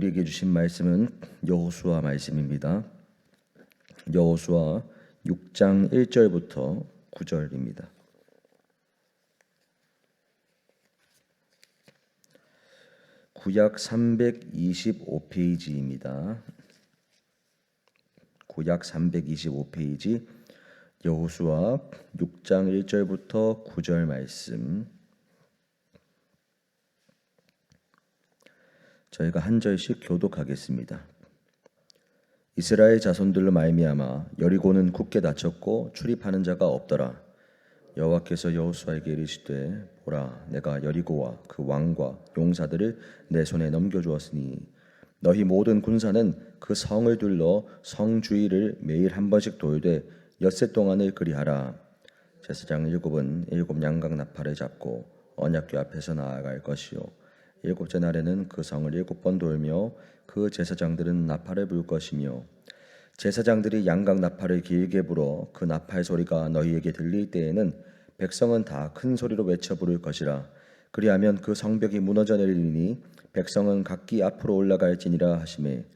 우리에게 주신 말씀은 여호수아 말씀입니다. 여호수아 6장 1절부터 9절입니다. 구약 325페이지입니다. 구약 325페이지 여호수아 6장 1절부터 9절 말씀, 저희가 한 절씩 교독하겠습니다. 이스라엘 자손들로 말미암아 여리고는 굳게 닫혔고 출입하는 자가 없더라. 여호와께서 여호수아에게 이르시되 보라, 내가 여리고와 그 왕과 용사들을 내 손에 넘겨주었으니 너희 모든 군사는 그 성을 둘러 성 주위를 매일 한 번씩 돌되 엿새 동안을 그리하라. 제사장 일곱은 일곱 양각 나팔을 잡고 언약궤 앞에서 나아갈 것이요 일곱째 날에는 그 성을 일곱 번 돌며 그 제사장들은 나팔을 불 것이며 제사장들이 양각 나팔을 길게 불어 그 나팔 소리가 너희에게 들릴 때에는 백성은 다 큰 소리로 외쳐 부를 것이라. 그리하면 그 성벽이 무너져 내리니 백성은 각기 앞으로 올라갈지니라 하시매,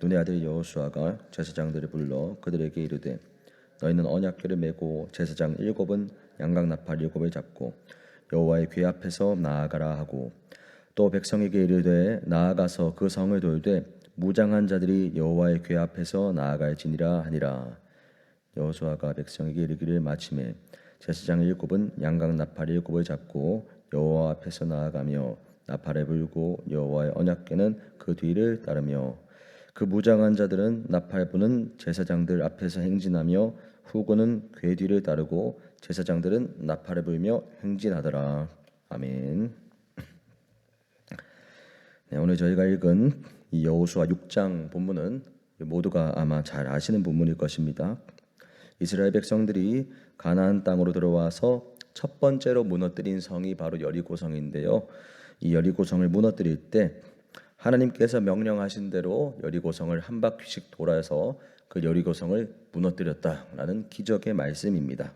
눈의 아들 여호수아가 제사장들을 불러 그들에게 이르되 너희는 언약궤를 메고 제사장 일곱은 양각 나팔 일곱을 잡고 여호와의 궤 앞에서 나아가라 하고, 또 백성에게 이르되 나아가서 그 성을 돌되 무장한 자들이 여호와의 궤 앞에서 나아갈지니라 하니라. 여호수아가 백성에게 이르기를 마침에 제사장 일곱은 양각 나팔 일곱을 잡고 여호와 앞에서 나아가며 나팔을 불고 여호와의 언약궤는 그 뒤를 따르며 그 무장한 자들은 나팔 부는 제사장들 앞에서 행진하며 후군은 궤 뒤를 따르고 제사장들은 나팔을 불며 행진하더라. 아멘. 네, 오늘 저희가 읽은 이 여호수아 6장 본문은 모두가 아마 잘 아시는 본문일 것입니다. 이스라엘 백성들이 가나안 땅으로 들어와서 첫 번째로 무너뜨린 성이 바로 여리고성인데요. 이 여리고성을 무너뜨릴 때 하나님께서 명령하신 대로 여리고성을 한 바퀴씩 돌아서 그 여리고성을 무너뜨렸다라는 기적의 말씀입니다.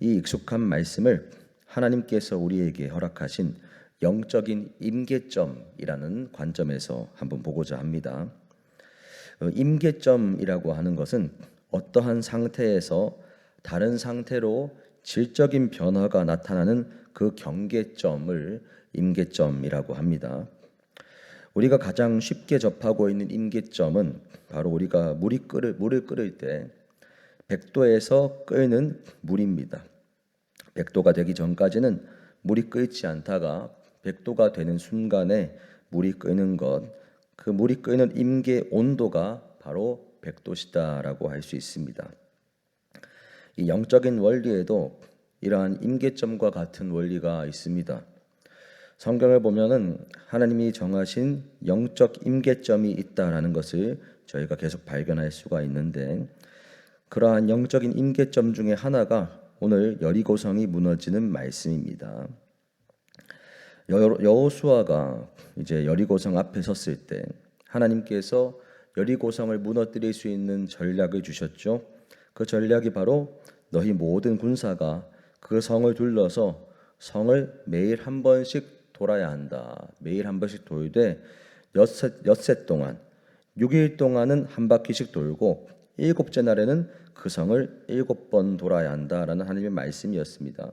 이 익숙한 말씀을 하나님께서 우리에게 허락하신 영적인 임계점이라는 관점에서 한번 보고자 합니다. 임계점이라고 하는 것은 어떠한 상태에서 다른 상태로 질적인 변화가 나타나는 그 경계점을 임계점이라고 합니다. 우리가 가장 쉽게 접하고 있는 임계점은 바로 우리가 물을 끓일 때 100도에서 끓는 물입니다. 100도가 되기 전까지는 물이 끓지 않다가 100도가 되는 순간에 물이 끓는 것, 그 물이 끓는 임계 온도가 바로 100도시다라고 할 수 있습니다. 이 영적인 원리에도 이러한 임계점과 같은 원리가 있습니다. 성경을 보면은 하나님이 정하신 영적 임계점이 있다라는 것을 저희가 계속 발견할 수가 있는데, 그러한 영적인 임계점 중에 하나가 오늘 여리고성이 무너지는 말씀입니다. 여호수아가 이제 여리고성 앞에 섰을 때 하나님께서 여리고성을 무너뜨릴 수 있는 전략을 주셨죠. 그 전략이 바로 너희 모든 군사가 그 성을 둘러서 성을 매일 한 번씩 돌아야 한다. 매일 한 번씩 돌되 엿새 동안 6일 동안은 한 바퀴씩 돌고 일곱째 날에는 그 성을 7번 돌아야 한다라는 하나님의 말씀이었습니다.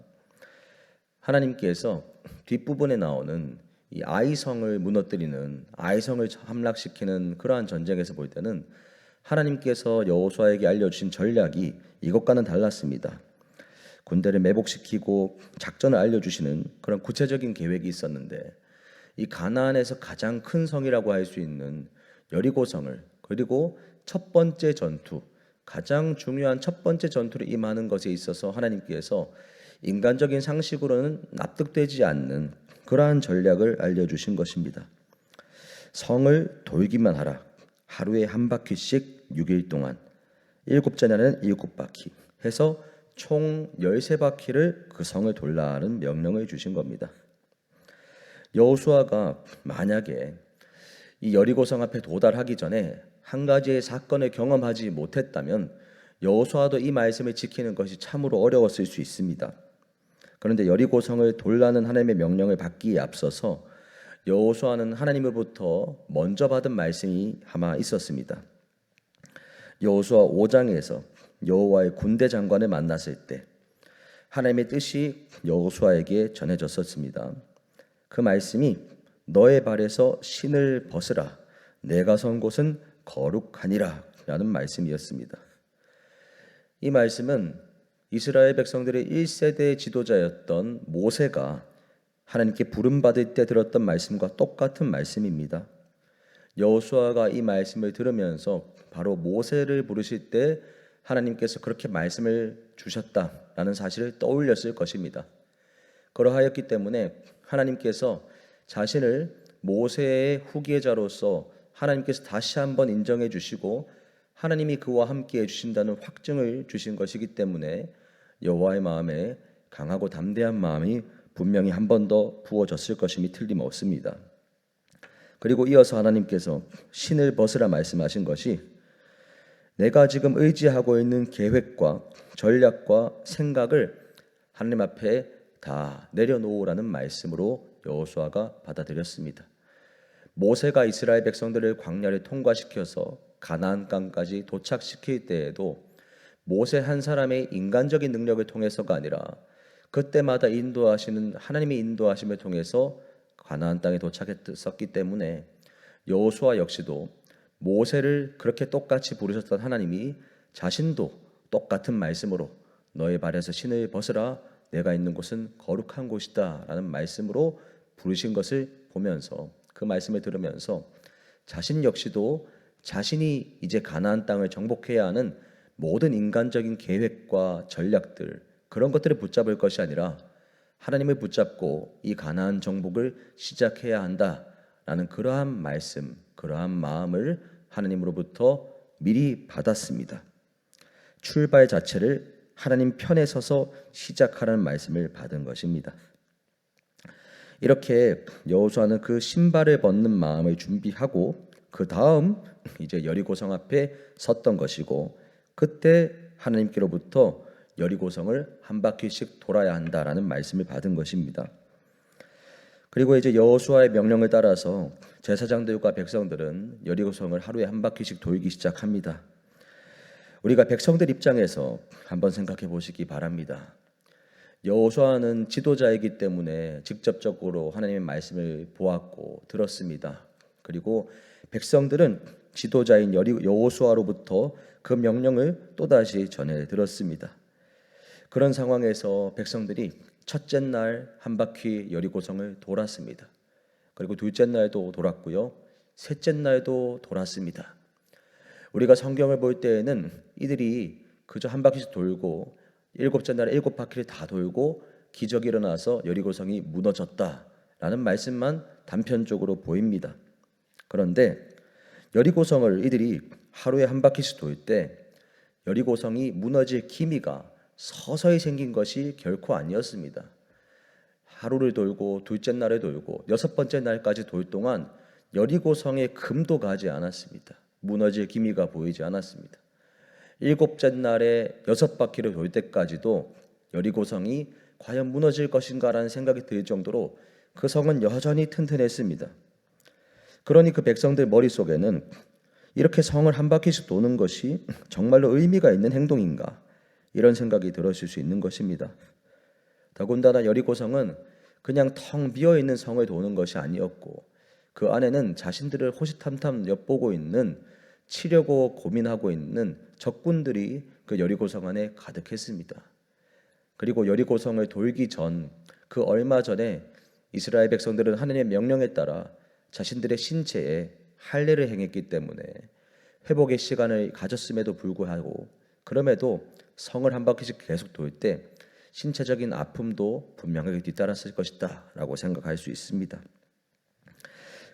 하나님께서 뒷부분에 나오는 이 아이성을 무너뜨리는, 아이성을 함락시키는 그러한 전쟁에서 볼 때는 하나님께서 여호수아에게 알려주신 전략이 이것과는 달랐습니다. 군대를 매복시키고 작전을 알려주시는 그런 구체적인 계획이 있었는데, 이 가나안에서 가장 큰 성이라고 할 수 있는 여리고성을, 그리고 첫 번째 전투, 가장 중요한 첫 번째 전투를 임하는 것에 있어서 하나님께서 인간적인 상식으로는 납득되지 않는 그러한 전략을 알려주신 것입니다. 성을 돌기만 하라. 하루에 한 바퀴씩 6일 동안, 일곱째 날에는 7바퀴 해서 총 13바퀴를 그 성을 돌라는 명령을 주신 겁니다. 여호수아가 만약에 이 여리고성 앞에 도달하기 전에 한 가지의 사건을 경험하지 못했다면 여호수아도 이 말씀을 지키는 것이 참으로 어려웠을 수 있습니다. 그런데 여리고성을 돌라는 하나님의 명령을 받기에 앞서서 여호수아는 하나님으로부터 먼저 받은 말씀이 아마 있었습니다. 여호수아 5장에서 여호와의 군대 장관을 만났을 때 하나님의 뜻이 여호수아에게 전해졌었습니다. 그 말씀이 너의 발에서 신을 벗으라 내가 선 곳은 거룩하니라 라는 말씀이었습니다. 이 말씀은 이스라엘 백성들의 1세대 지도자였던 모세가 하나님께 부름받을 때 들었던 말씀과 똑같은 말씀입니다. 여호수아가 이 말씀을 들으면서 바로 모세를 부르실 때 하나님께서 그렇게 말씀을 주셨다라는 사실을 떠올렸을 것입니다. 그러하였기 때문에 하나님께서 자신을 모세의 후계자로서 하나님께서 다시 한번 인정해 주시고 하나님이 그와 함께 해주신다는 확증을 주신 것이기 때문에 여호와의 마음에 강하고 담대한 마음이 분명히 한 번 더 부어졌을 것임이 틀림없습니다. 그리고 이어서 하나님께서 신을 벗으라 말씀하신 것이 내가 지금 의지하고 있는 계획과 전략과 생각을 하나님 앞에 다 내려놓으라는 말씀으로 여호수아가 받아들였습니다. 모세가 이스라엘 백성들을 광야를 통과시켜서 가나안 땅까지 도착시킬 때에도 모세 한 사람의 인간적인 능력을 통해서가 아니라 그때마다 인도하시는 하나님의 인도하심을 통해서 가나안 땅에 도착했었기 때문에 여호수아 역시도 모세를 그렇게 똑같이 부르셨던 하나님이 자신도 똑같은 말씀으로 너의 발에서 신을 벗으라 내가 있는 곳은 거룩한 곳이다 라는 말씀으로 부르신 것을 보면서 그 말씀을 들으면서 자신 역시도 자신이 이제 가나안 땅을 정복해야 하는 모든 인간적인 계획과 전략들 그런 것들을 붙잡을 것이 아니라 하나님을 붙잡고 이 가나안 정복을 시작해야 한다라는 그러한 말씀, 그러한 마음을 하나님으로부터 미리 받았습니다. 출발 자체를 하나님 편에 서서 시작하라는 말씀을 받은 것입니다. 이렇게 여호수아는 그 신발을 벗는 마음을 준비하고 그 다음 이제 여리고성 앞에 섰던 것이고 그때 하나님께로부터 여리고성을 한 바퀴씩 돌아야 한다라는 말씀을 받은 것입니다. 그리고 이제 여호수아의 명령을 따라서 제사장들과 백성들은 여리고성을 하루에 한 바퀴씩 돌기 시작합니다. 우리가 백성들 입장에서 한번 생각해 보시기 바랍니다. 여호수아는 지도자이기 때문에 직접적으로 하나님의 말씀을 보았고 들었습니다. 그리고 백성들은 지도자인 여호수아로부터 그 명령을 또다시 전해 들었습니다. 그런 상황에서 백성들이 첫째 날 한 바퀴 여리고성을 돌았습니다. 그리고 둘째 날도 돌았고요. 셋째 날도 돌았습니다. 우리가 성경을 볼 때에는 이들이 그저 한 바퀴씩 돌고 일곱째 날에 일곱 바퀴를 다 돌고 기적이 일어나서 여리고성이 무너졌다라는 말씀만 단편적으로 보입니다. 그런데 여리고성을 이들이 하루에 한 바퀴씩 돌 때 여리고성이 무너질 기미가 서서히 생긴 것이 결코 아니었습니다. 하루를 돌고 둘째 날에 돌고 여섯 번째 날까지 돌 동안 여리고성에 금도 가지 않았습니다. 무너질 기미가 보이지 않았습니다. 일곱째 날에 여섯 바퀴를 돌 때까지도 여리고성이 과연 무너질 것인가라는 생각이 들 정도로 그 성은 여전히 튼튼했습니다. 그러니 그 백성들 머릿속에는 이렇게 성을 한 바퀴씩 도는 것이 정말로 의미가 있는 행동인가 이런 생각이 들었을 수 있는 것입니다. 더군다나 여리고성은 그냥 텅 비어있는 성을 도는 것이 아니었고 그 안에는 자신들을 호시탐탐 엿보고 있는 치려고 고민하고 있는 적군들이 그 여리고성 안에 가득했습니다. 그리고 여리고성을 돌기 전 그 얼마 전에 이스라엘 백성들은 하나님의 명령에 따라 자신들의 신체에 할례를 행했기 때문에 회복의 시간을 가졌음에도 불구하고 그럼에도 성을 한 바퀴씩 계속 돌 때 신체적인 아픔도 분명하게 뒤따랐을 것이다 라고 생각할 수 있습니다.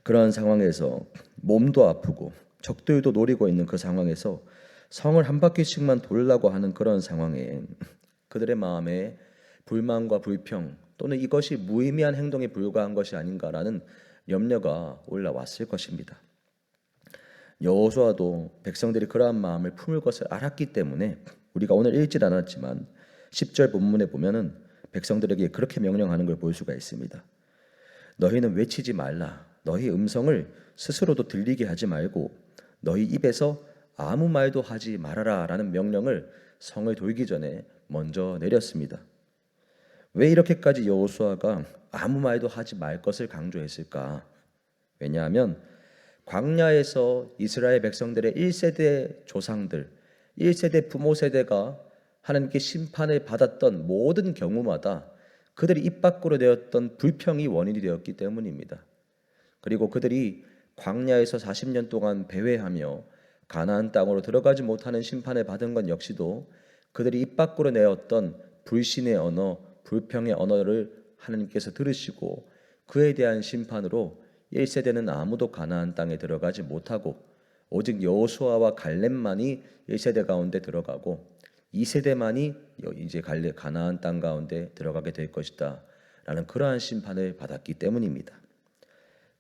그러한 상황에서 몸도 아프고 적들도 노리고 있는 그 상황에서 성을 한 바퀴씩만 돌라고 하는 그런 상황에 그들의 마음에 불만과 불평 또는 이것이 무의미한 행동에 불과한 것이 아닌가라는 염려가 올라왔을 것입니다. 여호수아도 백성들이 그러한 마음을 품을 것을 알았기 때문에 우리가 오늘 읽질 않았지만 10절 본문에 보면은 백성들에게 그렇게 명령하는 걸 볼 수가 있습니다. 너희는 외치지 말라. 너희 음성을 스스로도 들리게 하지 말고 너희 입에서 아무 말도 하지 말아라 라는 명령을 성을 돌기 전에 먼저 내렸습니다. 왜 이렇게까지 여호수아가 아무 말도 하지 말 것을 강조했을까? 왜냐하면 광야에서 이스라엘 백성들의 1세대 조상들, 1세대 부모 세대가 하나님께 심판을 받았던 모든 경우마다 그들이 입 밖으로 내었던 불평이 원인이 되었기 때문입니다. 그리고 그들이 광야에서 40년 동안 배회하며 가나안 땅으로 들어가지 못하는 심판을 받은 건 역시도 그들이 입 밖으로 내었던 불신의 언어, 불평의 언어를 하나님께서 들으시고 그에 대한 심판으로 1세대는 아무도 가나안 땅에 들어가지 못하고 오직 여호수아와 갈렙만이 1세대 가운데 들어가고 2세대만이 이제 가나안 땅 가운데 들어가게 될 것이다 라는 그러한 심판을 받았기 때문입니다.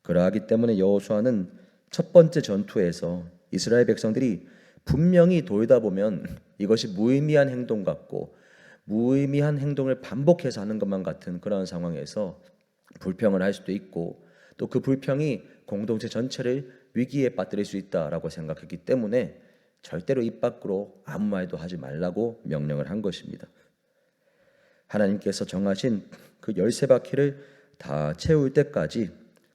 그러하기 때문에 여호수아는 첫 번째 전투에서 이스라엘 백성들이 분명히 돌다 보면 이것이 무의미한 행동 같고 무의미한 행동을 반복해서 하는 것만 같은 그러한 상황에서 불평을 할 수도 있고 또 그 불평이 공동체 전체를 위기에 빠뜨릴 수 있다라고 생각했기 때문에 절대로 입 밖으로 아무 말도 하지 말라고 명령을 한 것입니다. 하나님께서 정하신 그 13바퀴를 다 채울 때까지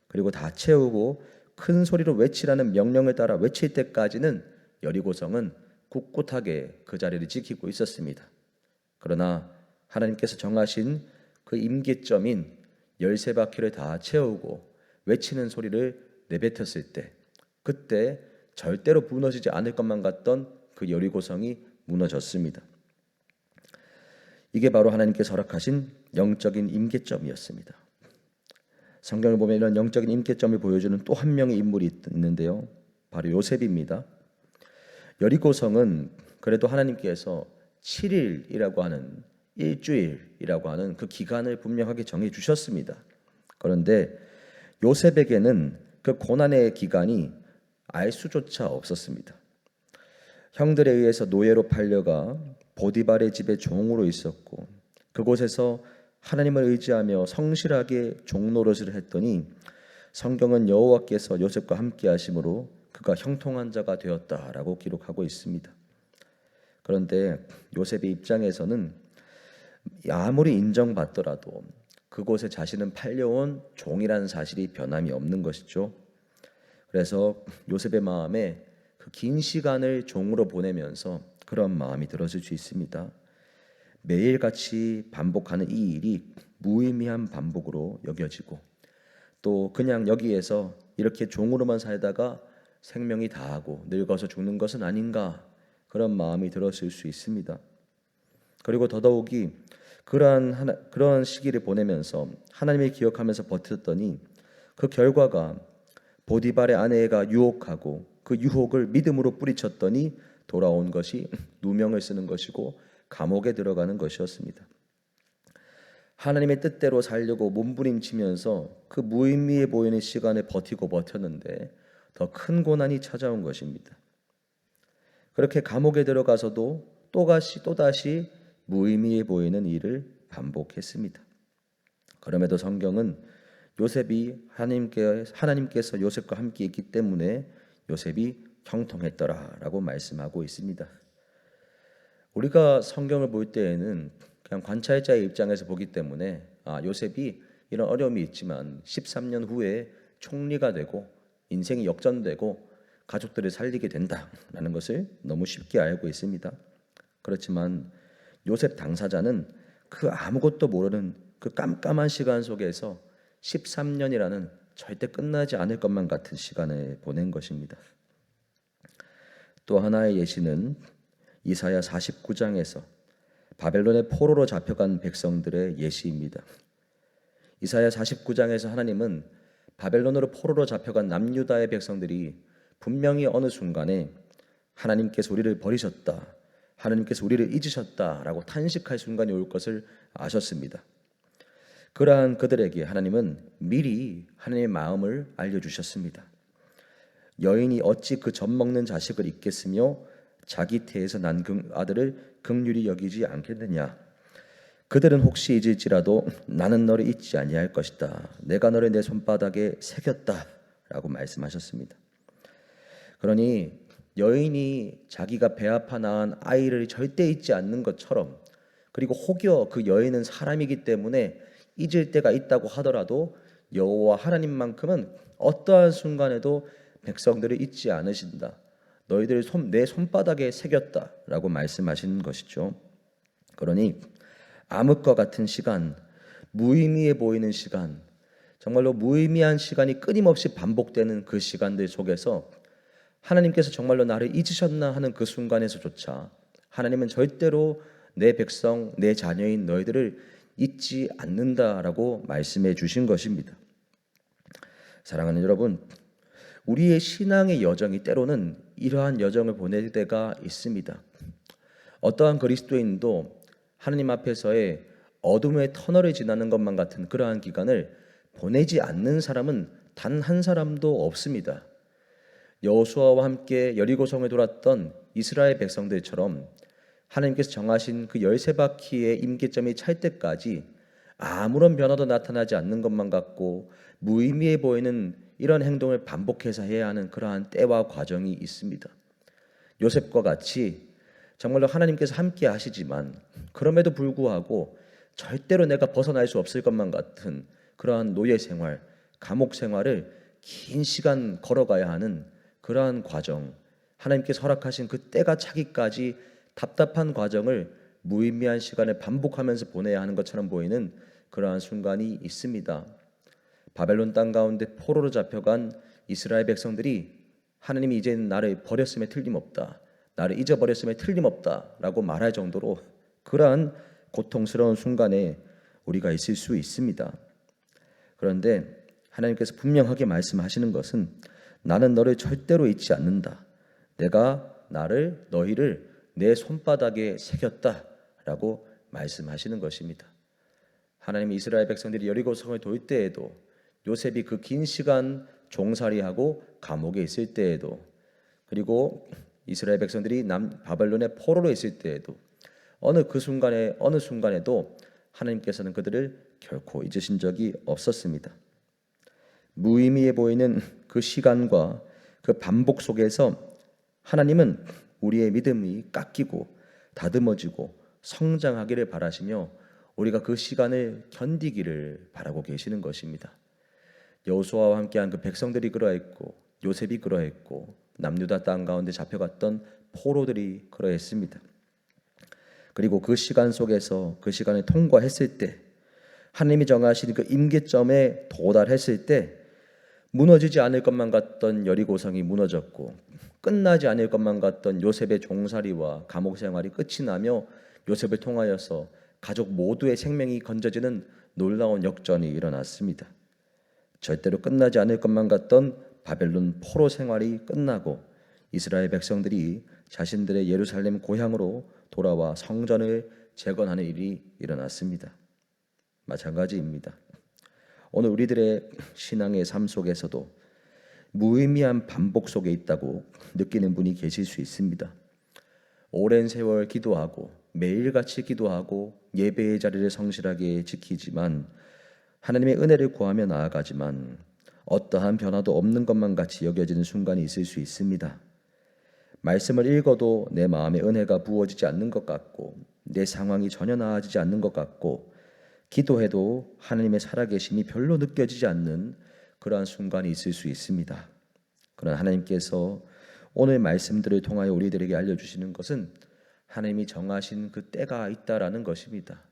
그리고 다 채우고 큰 소리로 외치라는 명령을 따라 외칠 때까지는 여리고성은 꿋꿋하게 그 자리를 지키고 있었습니다. 그러나 하나님께서 정하신 그 임계점인 13바퀴를 다 채우고 외치는 소리를 내뱉었을 때 그때 절대로 무너지지 않을 것만 같던 그 여리고성이 무너졌습니다. 이게 바로 하나님께서 허락하신 영적인 임계점이었습니다. 성경을 보면 이런 영적인 임계점을 보여주는 또 한 명의 인물이 있는데요. 바로 요셉입니다. 여리고성은 그래도 하나님께서 7일이라고 하는 일주일이라고 하는 그 기간을 분명하게 정해 주셨습니다. 그런데 요셉에게는 그 고난의 기간이 알 수조차 없었습니다. 형들에 의해서 노예로 팔려가 보디발의 집에 종으로 있었고 그곳에서 하나님을 의지하며 성실하게 종노릇을 했더니 성경은 여호와께서 요셉과 함께 하심으로 그가 형통한 자가 되었다라고 기록하고 있습니다. 그런데 요셉의 입장에서는 아무리 인정받더라도 그곳에 자신은 팔려온 종이라는 사실이 변함이 없는 것이죠. 그래서 요셉의 마음에 그 긴 시간을 종으로 보내면서 그런 마음이 들었을 수 있습니다. 매일같이 반복하는 이 일이 무의미한 반복으로 여겨지고 또 그냥 여기에서 이렇게 종으로만 살다가 생명이 다하고 늙어서 죽는 것은 아닌가 그런 마음이 들었을 수 있습니다. 그리고 더더욱이 그러한 시기를 보내면서 하나님을 기억하면서 버텼더니 그 결과가 보디발의 아내가 유혹하고 그 유혹을 믿음으로 뿌리쳤더니 돌아온 것이 누명을 쓰는 것이고 감옥에 들어가는 것이었습니다. 하나님의 뜻대로 살려고 몸부림치면서 그 무의미해 보이는 시간을 버텼는데 더 큰 고난이 찾아온 것입니다. 그렇게 감옥에 들어가서도 또다시 무의미해 보이는 일을 반복했습니다. 그럼에도 성경은 요셉이 하나님께서 요셉과 함께 있기 때문에 요셉이 형통했더라라고 말씀하고 있습니다. 우리가 성경을 볼 때에는 그냥 관찰자의 입장에서 보기 때문에 요셉이 이런 어려움이 있지만 13년 후에 총리가 되고 인생이 역전되고 가족들을 살리게 된다라는 것을 너무 쉽게 알고 있습니다. 그렇지만 요셉 당사자는 그 아무것도 모르는 그 깜깜한 시간 속에서 13년이라는 절대 끝나지 않을 것만 같은 시간을 보낸 것입니다. 또 하나의 예시는 이사야 49장에서 바벨론의 포로로 잡혀간 백성들의 예시입니다. 이사야 49장에서 하나님은 바벨론으로 포로로 잡혀간 남유다의 백성들이 분명히 어느 순간에 하나님께서 우리를 버리셨다, 하나님께서 우리를 잊으셨다라고 탄식할 순간이 올 것을 아셨습니다. 그러한 그들에게 하나님은 미리 하나님의 마음을 알려주셨습니다. 여인이 어찌 그 젖 먹는 자식을 잊겠으며 자기 태에서 난 아들을 긍휼히 여기지 않겠느냐. 그들은 혹시 잊을지라도 나는 너를 잊지 아니할 것이다. 내가 너를 내 손바닥에 새겼다 라고 말씀하셨습니다. 그러니 여인이 자기가 배 아파 낳은 아이를 절대 잊지 않는 것처럼, 그리고 혹여 그 여인은 사람이기 때문에 잊을 때가 있다고 하더라도 여호와 하나님만큼은 어떠한 순간에도 백성들을 잊지 않으신다. 너희들 내 손바닥에 새겼다라고 말씀하시는 것이죠. 그러니 암흑과 같은 시간, 무의미해 보이는 시간, 정말로 무의미한 시간이 끊임없이 반복되는 그 시간들 속에서 하나님께서 정말로 나를 잊으셨나 하는 그 순간에서조차 하나님은 절대로 내 백성, 내 자녀인 너희들을 잊지 않는다라고 말씀해 주신 것입니다. 사랑하는 여러분, 우리의 신앙의 여정이 때로는 이러한 여정을 보낼 때가 있습니다. 어떠한 그리스도인도 하나님 앞에서의 어둠의 터널을 지나는 것만 같은 그러한 기간을 보내지 않는 사람은 단 한 사람도 없습니다. 여호수아와 함께 여리고성을 돌았던 이스라엘 백성들처럼 하나님께서 정하신 그 13바퀴의 임계점이 찰 때까지 아무런 변화도 나타나지 않는 것만 같고 무의미해 보이는 이런 행동을 반복해서 해야 하는 그러한 때와 과정이 있습니다. 요셉과 같이 정말로 하나님께서 함께 하시지만 그럼에도 불구하고 절대로 내가 벗어날 수 없을 것만 같은 그러한 노예 생활, 감옥 생활을 긴 시간 걸어가야 하는 그러한 과정, 하나님께서 허락하신 그 때가 차기까지 답답한 과정을 무의미한 시간을 반복하면서 보내야 하는 것처럼 보이는 그러한 순간이 있습니다. 바벨론 땅 가운데 포로로 잡혀간 이스라엘 백성들이 하나님이 이제는 나를 버렸음에 틀림없다, 나를 잊어버렸음에 틀림없다 라고 말할 정도로 그러한 고통스러운 순간에 우리가 있을 수 있습니다. 그런데 하나님께서 분명하게 말씀하시는 것은 나는 너를 절대로 잊지 않는다. 내가 너희를 내 손바닥에 새겼다 라고 말씀하시는 것입니다. 하나님이 이스라엘 백성들이 여리고성을 돌 때에도, 요셉이 그 긴 시간 종살이하고 감옥에 있을 때에도, 그리고 이스라엘 백성들이 바벨론의 포로로 있을 때에도 어느 순간에도 하나님께서는 그들을 결코 잊으신 적이 없었습니다. 무의미해 보이는 그 시간과 그 반복 속에서 하나님은 우리의 믿음이 깎이고 다듬어지고 성장하기를 바라시며 우리가 그 시간을 견디기를 바라고 계시는 것입니다. 여호수아와 함께한 그 백성들이 그러했고, 요셉이 그러했고, 남유다 땅 가운데 잡혀갔던 포로들이 그러했습니다. 그리고 그 시간 속에서 그 시간을 통과했을 때, 하나님이 정하신 그 임계점에 도달했을 때 무너지지 않을 것만 같던 여리고성이 무너졌고, 끝나지 않을 것만 같던 요셉의 종살이와 감옥 생활이 끝이 나며 요셉을 통하여서 가족 모두의 생명이 건져지는 놀라운 역전이 일어났습니다. 절대로 끝나지 않을 것만 같던 바벨론 포로 생활이 끝나고 이스라엘 백성들이 자신들의 예루살렘 고향으로 돌아와 성전을 재건하는 일이 일어났습니다. 마찬가지입니다. 오늘 우리들의 신앙의 삶 속에서도 무의미한 반복 속에 있다고 느끼는 분이 계실 수 있습니다. 오랜 세월 기도하고 매일같이 기도하고 예배의 자리를 성실하게 지키지만, 하나님의 은혜를 구하며 나아가지만 어떠한 변화도 없는 것만 같이 여겨지는 순간이 있을 수 있습니다. 말씀을 읽어도 내 마음에 은혜가 부어지지 않는 것 같고, 내 상황이 전혀 나아지지 않는 것 같고, 기도해도 하나님의 살아계심이 별로 느껴지지 않는 그러한 순간이 있을 수 있습니다. 그러나 하나님께서 오늘 말씀들을 통하여 우리들에게 알려주시는 것은 하나님이 정하신 그 때가 있다라는 것입니다.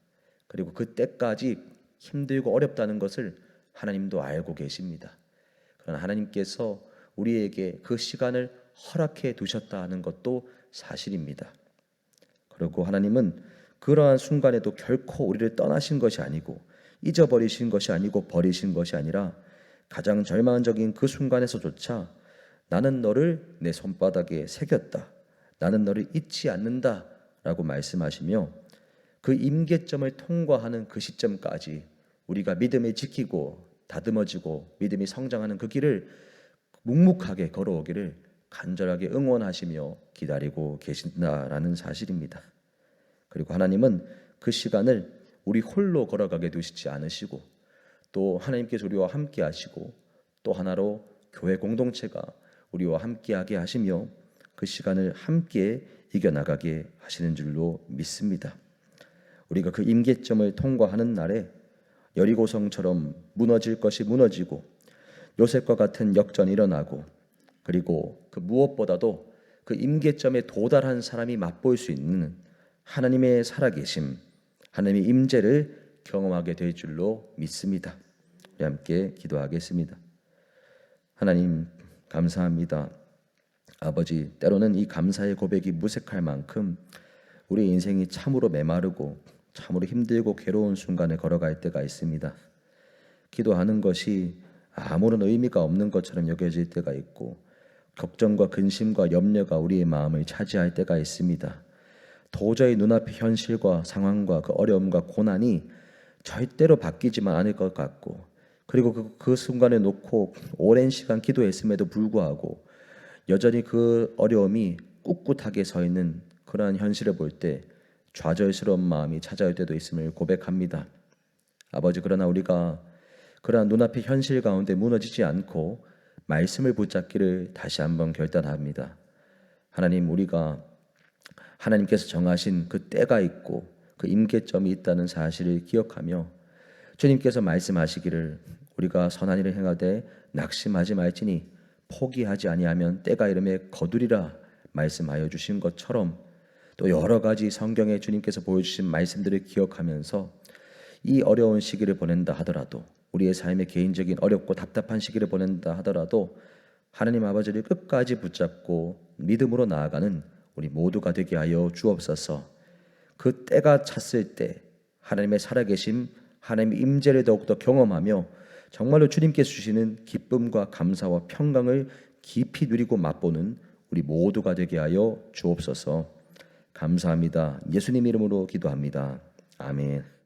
그리고 그 때까지 힘들고 어렵다는 것을 하나님도 알고 계십니다. 그러나 하나님께서 우리에게 그 시간을 허락해 두셨다는 것도 사실입니다. 그리고 하나님은 그러한 순간에도 결코 우리를 떠나신 것이 아니고 잊어버리신 것이 아니고 버리신 것이 아니라 가장 절망적인 그 순간에서조차 나는 너를 내 손바닥에 새겼다, 나는 너를 잊지 않는다 라고 말씀하시며, 그 임계점을 통과하는 그 시점까지 우리가 믿음을 지키고 다듬어지고 믿음이 성장하는 그 길을 묵묵하게 걸어오기를 간절하게 응원하시며 기다리고 계신다라는 사실입니다. 그리고 하나님은 그 시간을 우리 홀로 걸어가게 두시지 않으시고 또 하나님께서 우리와 함께 하시고 또 하나로 교회 공동체가 우리와 함께하게 하시며 그 시간을 함께 이겨나가게 하시는 줄로 믿습니다. 우리가 그 임계점을 통과하는 날에 여리고성처럼 무너질 것이 무너지고 요셉과 같은 역전이 일어나고 그리고 그 무엇보다도 그 임계점에 도달한 사람이 맛볼 수 있는 하나님의 살아계심, 하나님의 임재를 경험하게 될 줄로 믿습니다. 우리 함께 기도하겠습니다. 하나님 감사합니다. 아버지, 때로는 이 감사의 고백이 무색할 만큼 우리 인생이 참으로 메마르고 참으로 힘들고 괴로운 순간에 걸어갈 때가 있습니다. 기도하는 것이 아무런 의미가 없는 것처럼 여겨질 때가 있고 걱정과 근심과 염려가 우리의 마음을 차지할 때가 있습니다. 도저히 눈앞의 현실과 상황과 그 어려움과 고난이 절대로 바뀌지만 않을 것 같고 그리고 그 순간에 놓고 오랜 시간 기도했음에도 불구하고 여전히 그 어려움이 꿋꿋하게 서 있는 그러한 현실을 볼 때 좌절스러운 마음이 찾아올 때도 있음을 고백합니다. 아버지, 그러나 우리가 그러한 눈앞의 현실 가운데 무너지지 않고 말씀을 붙잡기를 다시 한번 결단합니다. 하나님, 우리가 하나님께서 정하신 그 때가 있고 그 임계점이 있다는 사실을 기억하며 주님께서 말씀하시기를 우리가 선한 일을 행하되 낙심하지 말지니 포기하지 아니하면 때가 이름에 거두리라 말씀하여 주신 것처럼 또 여러 가지 성경에 주님께서 보여주신 말씀들을 기억하면서 이 어려운 시기를 보낸다 하더라도 우리의 삶의 개인적인 어렵고 답답한 시기를 보낸다 하더라도 하나님 아버지를 끝까지 붙잡고 믿음으로 나아가는 우리 모두가 되게 하여 주옵소서. 그 때가 찼을 때 하나님의 살아계심, 하나님의 임재를 더욱더 경험하며 정말로 주님께서 주시는 기쁨과 감사와 평강을 깊이 누리고 맛보는 우리 모두가 되게 하여 주옵소서. 감사합니다. 예수님 이름으로 기도합니다. 아멘.